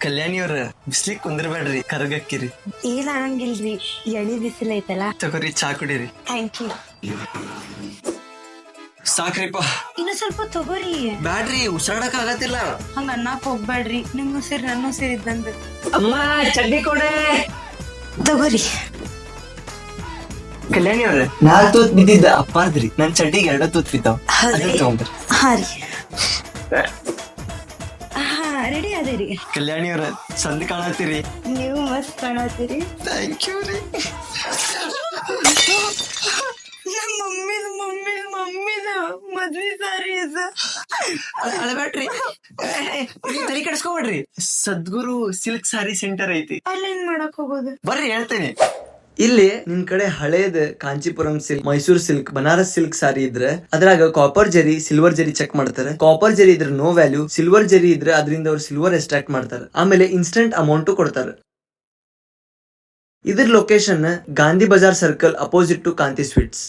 ಕಲ್ಯಾಣಿ ಅವ್ರ ಬಿಸ್ಲಿಕ್ ಕುಂದ್ರಬೇಡ್ರಿ, ಕರಗಕ್ಕಿರಿ. ಏನ್ ಆಗಂಗಿಲ್ರಿ, ಎಳಿ ಬಿಸಿಲು ಐತಲ್ಲ. ತಗೋರಿ, ಚಾ ಕುಡೀರಿ. Thank you. ಸಾಕ್ರಿಪ್ಪ. ಇನ್ನು ಸ್ವಲ್ಪ ತಗೋರಿ. ಬ್ಯಾಡ್ರಿ, ಉಸಿರಾಡಕ್ ಆಗತ್ತಿಲ್ಲ. ಹಂಗ ಅನ್ನಕ್ ಹೋಗ್ಬ್ಯಾಡ್ರಿ, ನಿಮ್ ಉಸಿರ್ ನನ್ನ ಉಸಿರ್ ಇದ್ದಂಗ. ಅಮ್ಮ ಚಡ್ಡಿ ಕೊಡೆ. ತಗೋರಿ. ಕಲ್ಯಾಣಿ ಅವ್ರ, 4 ತೂತ್ ಬಿದ್ದಿದ್ದ ಅಪ್ಪಾರ್ದ್ರಿ, ನನ್ ಚಡ್ಡಿಗೆ 2 ತೂತ್ ಬಿದ್ದಾವ್. ತಗೊಂಡ್ರಿ. ಹಾ ರೀ, ಹಾ ರೆಡಿ ಅದೇರಿ. ಕಲ್ಯಾಣಿ ಅವ್ರ, ಚಂದ ಕಾಣತ್ತೀರಿ. ನೀವು ಮಸ್ತ್ ಕಾಣತ್ತೀರಿ. ಥ್ಯಾಂಕ್ ಯು ರೀ. ಮಮ್ಮಿದ ಮದ್ವಿ ಸಾರಿ ಇದು. ಅಳಬೇಡ್ರಿ, ತಲೆ ಕೆಡಿಸ್ಕೊಬೇಡ್ರಿ. ಸದ್ಗುರು ಸಿಲ್ಕ್ ಸಾರಿ ಸೆಂಟರ್ ಐತಿ, ಅಲ್ಲೇನ್ ಮಾಡಕ್ ಹೋಗೋದು? ಬರ್ರಿ ಹೇಳ್ತೇನೆ. ಇಲ್ಲಿ ನಿನ್ ಕಡೆ ಹಳೇದ್ Kanchipuram silk, Mysore silk, Banaras silk sari ಇದ್ರೆ ಅದ್ರಾಗ ಕಾಪರ್ ಜರಿ, ಸಿಲ್ವರ್ ಜರಿ ಚೆಕ್ ಮಾಡ್ತಾರೆ. ಕಾಪರ್ ಜರಿ ಇದ್ರೆ ನೋ ವ್ಯಾಲ್ಯೂ, ಸಿಲ್ವರ್ ಜರಿ ಇದ್ರೆ ಅದರಿಂದ ಅವ್ರು ಸಿಲ್ವರ್ ಎಕ್ಸ್ಟ್ರಾಕ್ಟ್ ಮಾಡ್ತಾರೆ. ಆಮೇಲೆ ಇನ್ಸ್ಟೆಂಟ್ ಅಮೌಂಟ್ ಕೊಡ್ತಾರೆ. ಇದ್ರ location Gandhi Bazaar circle opposite to Kanti sweets.